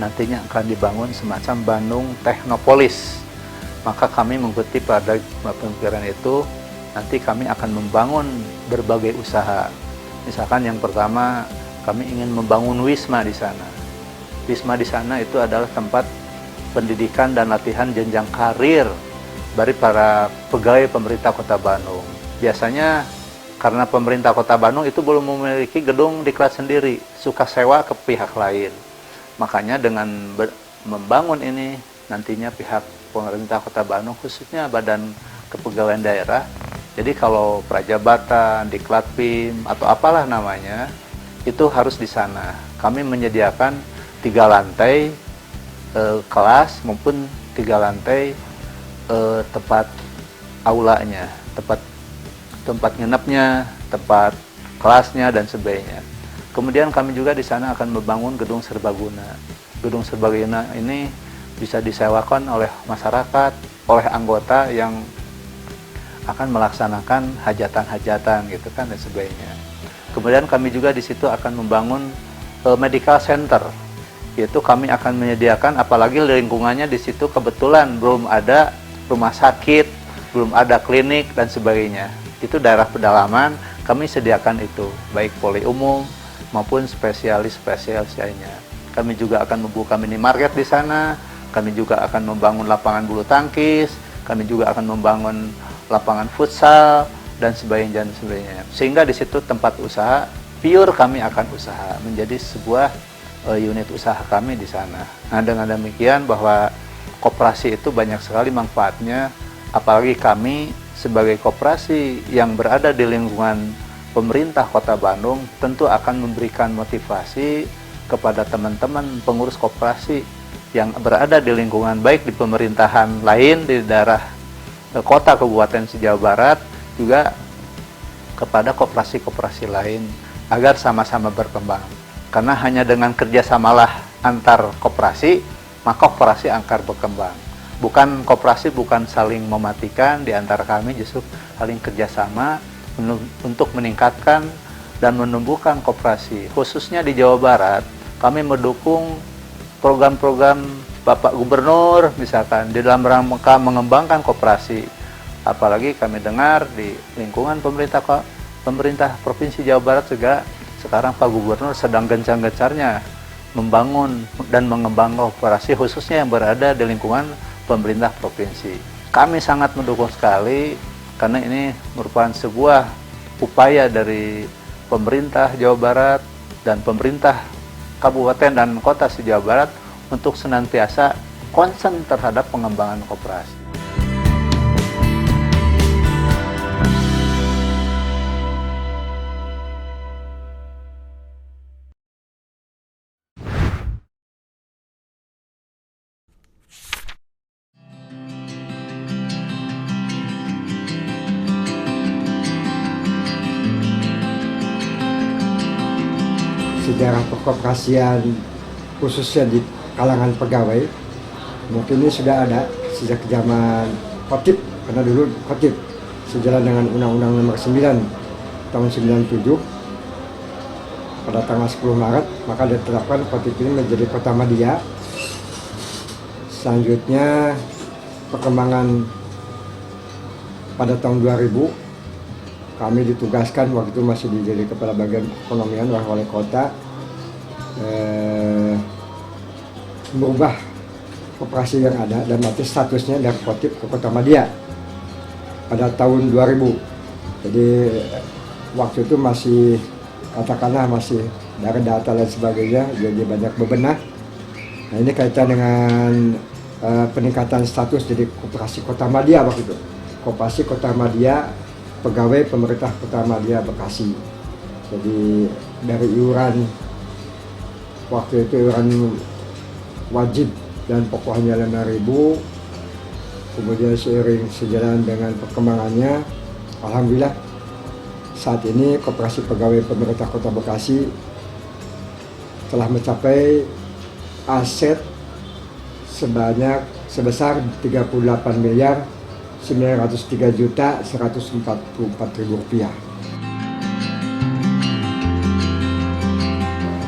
nantinya akan dibangun semacam Bandung Technopolis. Maka kami mengikuti pada pemikiran itu, nanti kami akan membangun berbagai usaha. Misalkan yang pertama, kami ingin membangun wisma di sana. Wisma di sana itu adalah tempat pendidikan dan latihan jenjang karir dari para pegawai pemerintah Kota Bandung. Biasanya karena pemerintah Kota Bandung itu belum memiliki gedung diklat sendiri, suka sewa ke pihak lain. Makanya dengan membangun ini, nantinya pihak pemerintah Kota Bandung, khususnya Badan Kepegawaian Daerah, jadi kalau prajabatan, diklat PIM, atau apalah namanya, itu harus di sana. Kami menyediakan 3 lantai kelas maupun 3 lantai tempat aulanya, tempat nginepnya, tempat kelasnya, dan sebagainya. Kemudian kami juga di sana akan membangun gedung serbaguna. Gedung serbaguna ini bisa disewakan oleh masyarakat, oleh anggota yang akan melaksanakan hajatan-hajatan gitu kan dan sebagainya. Kemudian kami juga di situ akan membangun medical center. Yaitu kami akan menyediakan, apalagi lingkungannya di situ kebetulan belum ada rumah sakit, belum ada klinik dan sebagainya. Itu daerah pedalaman, kami sediakan itu, baik poli umum maupun spesialis-spesialis lainnya. Kami juga akan membuka minimarket di sana, kami juga akan membangun lapangan bulu tangkis, kami juga akan membangun lapangan futsal dan sebagainya. Sehingga di situ tempat usaha pure kami akan usaha menjadi sebuah unit usaha kami di sana. Nah, dengan demikian bahwa koperasi itu banyak sekali manfaatnya, apalagi kami sebagai koperasi yang berada di lingkungan pemerintah Kota Bandung tentu akan memberikan motivasi kepada teman-teman pengurus koperasi yang berada di lingkungan baik di pemerintahan lain di daerah kota kabupaten se-Jawa Barat, juga kepada koperasi-koperasi lain agar sama-sama berkembang. Karena hanya dengan kerjasamalah antar koperasi, maka koperasi akan berkembang. Bukan koperasi bukan saling mematikan, di antara kami justru saling kerjasama untuk meningkatkan dan menumbuhkan koperasi. Khususnya di Jawa Barat, kami mendukung program-program Bapak Gubernur, misalkan di dalam rangka mengembangkan koperasi. Apalagi kami dengar di lingkungan pemerintah Provinsi Jawa Barat juga sekarang Pak Gubernur sedang gencar-gencarnya membangun dan mengembangkan koperasi, khususnya yang berada di lingkungan pemerintah provinsi. Kami sangat mendukung sekali karena ini merupakan sebuah upaya dari pemerintah Jawa Barat dan pemerintah kabupaten dan kota se-Jawa Barat untuk senantiasa konsen terhadap pengembangan koperasi. Sejarah perkoperasian khususnya di kalangan pegawai mungkin ini sudah ada sejak zaman Khotib, karena dulu Khotib sejalan dengan Undang-Undang Nomor 9 tahun 97 pada tanggal 10 Maret maka ditetapkan Khotib ini menjadi kota madya. Selanjutnya perkembangan pada tahun 2000 kami ditugaskan, waktu itu masih jadi kepala bagian perekonomian oleh kota, merubah koperasi yang ada dan nanti statusnya dari Khotib ke kota madya pada tahun 2000. Jadi waktu itu masih katakanlah masih dari data dan sebagainya, jadi banyak bebenah. Nah ini kaitan dengan peningkatan status jadi koperasi kota madya waktu itu. Koperasi kota madya pegawai pemerintah Kota Madya Bekasi. Jadi dari iuran waktu itu iuran wajib dan pokoknya 5.000, kemudian seiring sejalan dengan perkembangannya, alhamdulillah saat ini koperasi pegawai pemerintah Kota Bekasi telah mencapai aset sebesar 38.903.144.000 rupiah.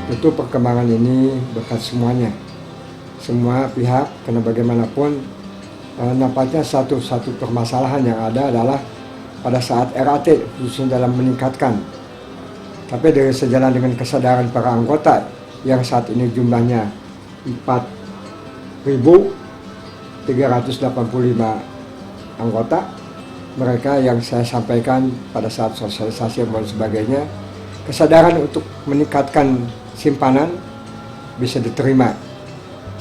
Tentu perkembangan ini berkat semuanya semua pihak, karena bagaimanapun nampaknya satu permasalahan yang ada adalah pada saat RAT khususnya dalam meningkatkan, tapi dari sejalan dengan kesadaran para anggota yang saat ini jumlahnya 4.385 anggota, mereka yang saya sampaikan pada saat sosialisasi dan sebagainya, kesadaran untuk meningkatkan simpanan bisa diterima.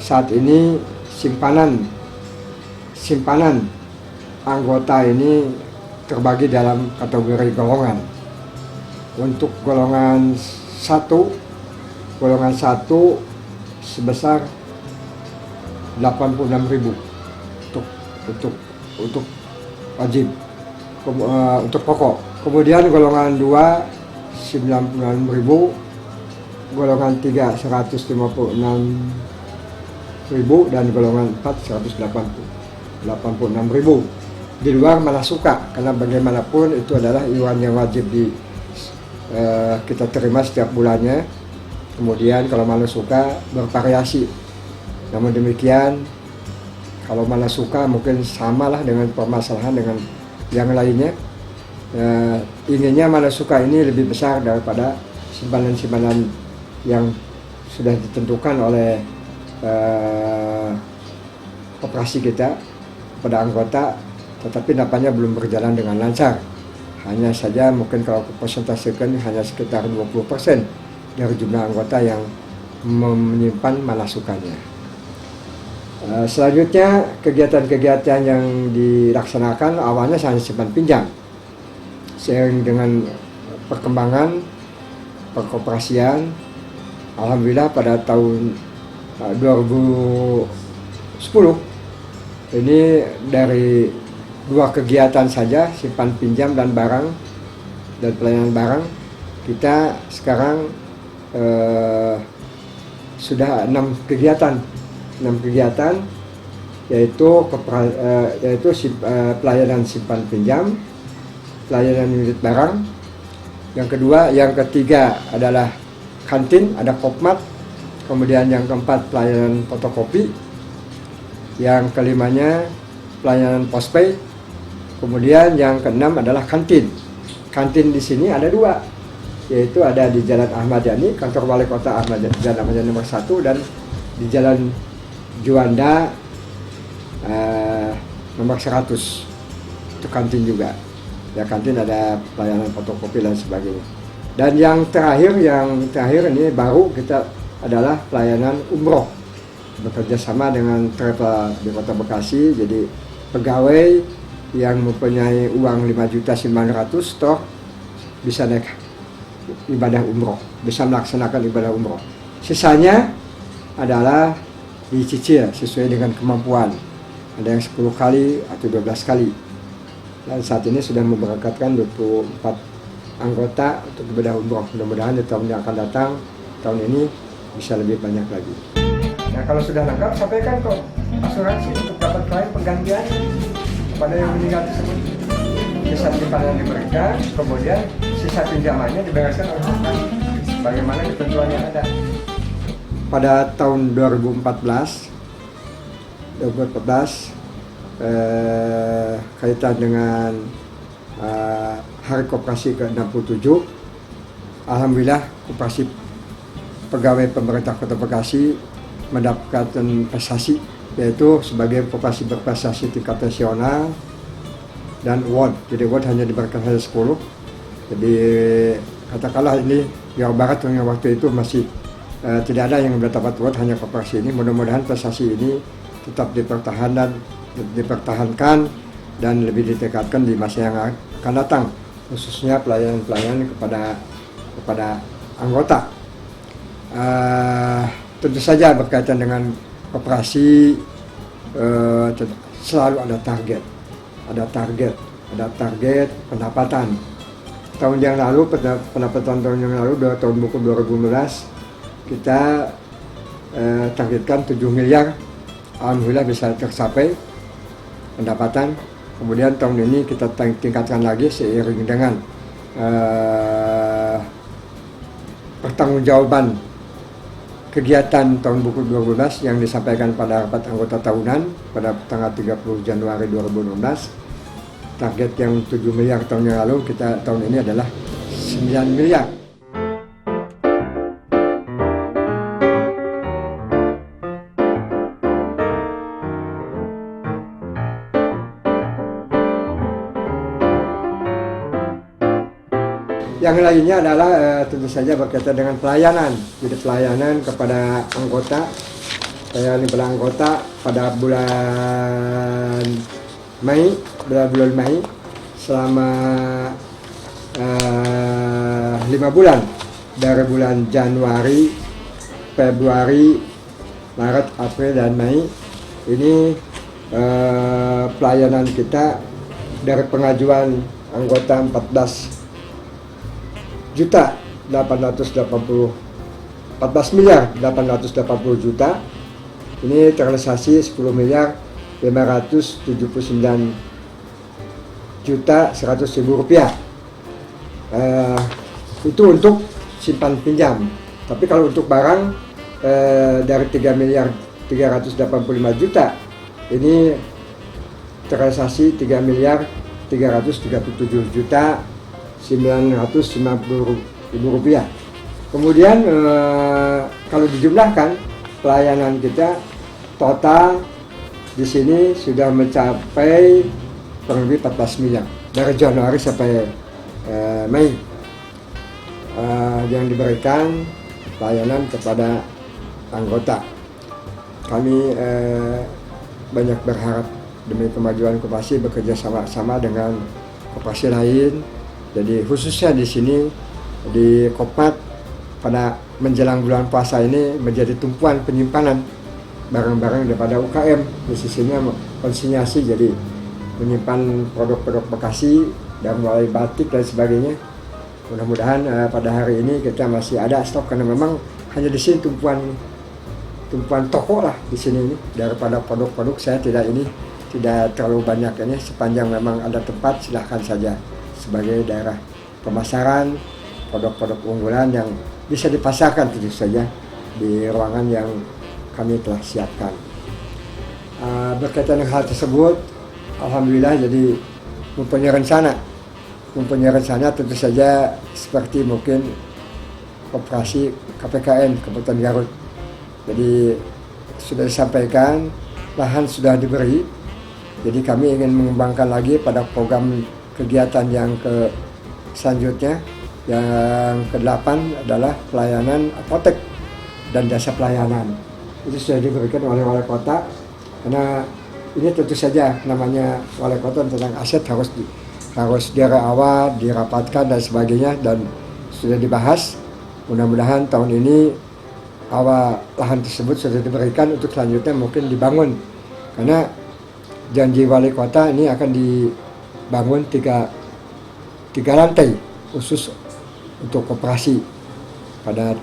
Saat ini simpanan anggota ini terbagi dalam kategori golongan. Untuk golongan 1 sebesar 86.000 untuk wajib, untuk pokok. Kemudian golongan 2 96.000, golongan 3 156.000 dan golongan 4 186.000. Di luar mana suka, karena bagaimanapun itu adalah iuran yang wajib kita terima setiap bulannya. Kemudian kalau mana suka bervariasi. Namun demikian, kalau mana suka mungkin samalah dengan permasalahan dengan yang lainnya. Inginnya mana suka ini lebih besar daripada simpanan-simpanan yang sudah ditentukan oleh koperasi kita pada anggota, tetapi nampaknya belum berjalan dengan lancar. Hanya saja mungkin kalau persentasekan hanya sekitar 20% dari jumlah anggota yang menyimpan mana sukanya. Selanjutnya kegiatan-kegiatan yang dilaksanakan awalnya hanya simpan pinjam. Seiring dengan perkembangan perkoperasian, alhamdulillah pada tahun 2010 ini dari 2 kegiatan saja, simpan pinjam dan barang dan pelayanan barang, kita sekarang sudah 6 kegiatan, yaitu pelayanan simpan pinjam, pelayanan unit barang. Yang ketiga adalah kantin, ada Kopmat. Kemudian yang keempat pelayanan fotokopi. Yang kelimanya pelayanan postpay. Kemudian yang keenam adalah kantin. Kantin di sini ada 2, yaitu ada di Jalan Ahmad Yani, kantor Wali Kota Jalan Ahmad Yani nomor 1, dan di Jalan Juanda nomor 100. Itu kantin juga. Ya, kantin ada pelayanan fotokopi dan sebagainya. Dan yang terakhir ini baru kita adalah pelayanan umroh. Bekerja sama dengan travel di Kota Bekasi. Jadi pegawai yang mempunyai uang 5.900.000 stok bisa naik ibadah umroh, bisa melaksanakan ibadah umroh. Sisanya adalah dicicil sesuai dengan kemampuan. Ada yang 10 kali atau 12 kali. Dan saat ini sudah memberangkatkan 24 anggota untuk ibadah umroh. Mudah-mudahan di tahun yang akan datang, tahun ini bisa lebih banyak lagi. Nah, kalau sudah lengkap, sampaikan kok asuransi untuk dapat klaim penggantian kepada yang meninggal tersebut. Sisa simpanan diberikan, kemudian sisa pinjamannya dibereskan oleh bank sebagaimana ketentuan yang ada. Pada tahun 2014 kaitan dengan Hari Koperasi ke-67, alhamdulillah Koperasi Pegawai Pemerintah Kota Bekasi mendapatkan prestasi, yaitu sebagai koperasi berprestasi tingkat nasional dan award. Jadi award hanya diberikan hanya 10. Jadi katakanlah ini Jawa Barat yang waktu itu masih tidak ada yang mendapat award, hanya koperasi ini. Mudah-mudahan prestasi ini tetap dipertahankan dan lebih ditingkatkan di masa yang akan datang, khususnya pelayanan kepada anggota. Tentu saja berkaitan dengan koperasi selalu ada target pendapatan. Tahun yang lalu, pendapatan tahun yang lalu, tahun buku 2015, kita targetkan 7 miliar. Alhamdulillah bisa tercapai pendapatan. Kemudian tahun ini kita tingkatkan lagi seiring dengan pertanggungjawaban kegiatan tahun buku 2012 yang disampaikan pada rapat anggota tahunan pada tanggal 30 Januari 2016. Target yang 7 miliar tahun yang lalu, kita tahun ini adalah 9 miliar. Yang lainnya adalah tentu saja berkaitan dengan pelayanan. Jadi pelayanan kepada anggota, pada bulan Mei selama 5 bulan dari bulan Januari, Februari, Maret, April, dan Mei. Ini pelayanan kita dari pengajuan anggota 14 miliar 880 juta, ini terrealisasi 10 miliar 579 juta 100 ribu rupiah. Itu untuk simpan pinjam. Tapi kalau untuk barang dari 3 miliar 385 juta, ini terrealisasi 3 miliar 337 juta 990 ribu rupiah. Kemudian kalau dijumlahkan pelayanan kita total di sini sudah mencapai kurang lebih 14 miliar dari Januari sampai Mei yang diberikan pelayanan kepada anggota. Kami banyak berharap demi kemajuan koperasi bekerja sama dengan koperasi lain. Jadi khususnya di sini di Kopat pada menjelang bulan puasa ini menjadi tumpuan penyimpanan barang-barang daripada UKM, khususnya konsinyasi, jadi menyimpan produk-produk Bekasi dan mulai batik dan sebagainya. Mudah-mudahan pada hari ini kita masih ada stok, karena memang hanya di sini tumpuan toko lah di sini ini. Daripada produk-produk saya tidak terlalu banyak ini, sepanjang memang ada tempat silahkan saja sebagai daerah pemasaran produk-produk unggulan yang bisa dipasarkan tentu saja di ruangan yang kami telah siapkan. Berkaitan dengan hal tersebut, alhamdulillah jadi mempunyai rencana tentu saja seperti mungkin koperasi KPKN Kabupaten Garut. Jadi sudah disampaikan, lahan sudah diberi, jadi kami ingin mengembangkan lagi pada program kegiatan yang selanjutnya. Yang ke-8 adalah pelayanan apotek dan jasa pelayanan. Itu sudah diberikan oleh wali kota, karena ini tentu saja namanya wali kota tentang aset harus dirawat, dirapatkan dan sebagainya, dan sudah dibahas. Mudah-mudahan tahun ini lahan tersebut sudah diberikan untuk selanjutnya mungkin dibangun, karena janji wali kota ini akan dibangun tiga lantai khusus untuk koperasi pada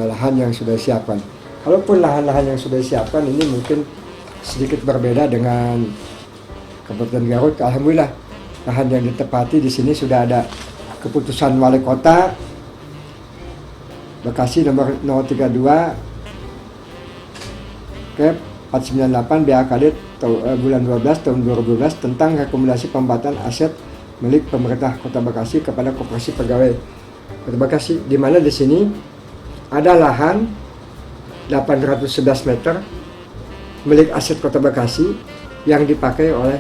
lahan yang sudah disiapkan. Kalaupun lahan-lahan yang sudah disiapkan ini mungkin sedikit berbeda dengan Kabupaten Garut. Alhamdulillah lahan yang ditepati di sini sudah ada keputusan wali kota Bekasi nomor 032 Kep 498 BAKD bulan 12 tahun 2012 tentang rekomendasi pembatasan aset milik pemerintah Kota Bekasi kepada Koperasi Pegawai Kota Bekasi, di mana di sini ada lahan 811 meter milik aset Kota Bekasi yang dipakai oleh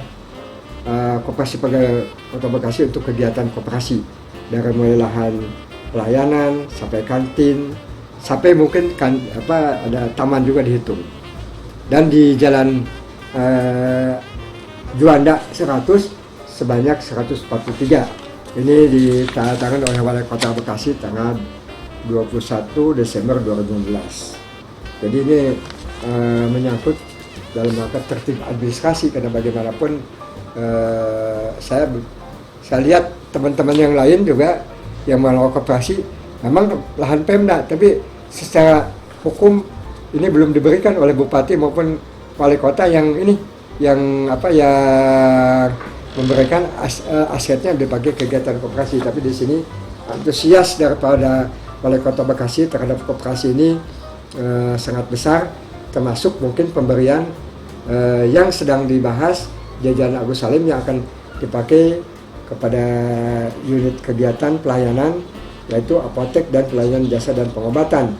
Koperasi Pegawai Kota Bekasi untuk kegiatan koperasi, dari mulai lahan pelayanan sampai kantin, sampai mungkin ada taman juga dihitung. Dan di Jalan Juanda 100 sebanyak 143. Ini ditandatangani oleh Wali Kota Bekasi tanggal 21 Desember 2016. Jadi ini menyangkut dalam rangka tertib administrasi, karena bagaimanapun saya lihat teman-teman yang lain juga yang melakukan koperasi memang lahan Pemda, tapi secara hukum ini belum diberikan oleh Bupati maupun Wali Kota yang memberikan asetnya dipakai kegiatan koperasi. Tapi di sini antusias daripada Wali Kota Bekasi terhadap koperasi ini sangat besar, termasuk mungkin pemberian yang sedang dibahas jajaran Agus Salim yang akan dipakai kepada unit kegiatan pelayanan, yaitu apotek dan pelayanan jasa dan pengobatan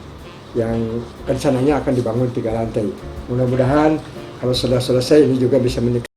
yang rencananya akan dibangun 3 lantai. Mudah-mudahan kalau sudah selesai ini juga bisa meningkat.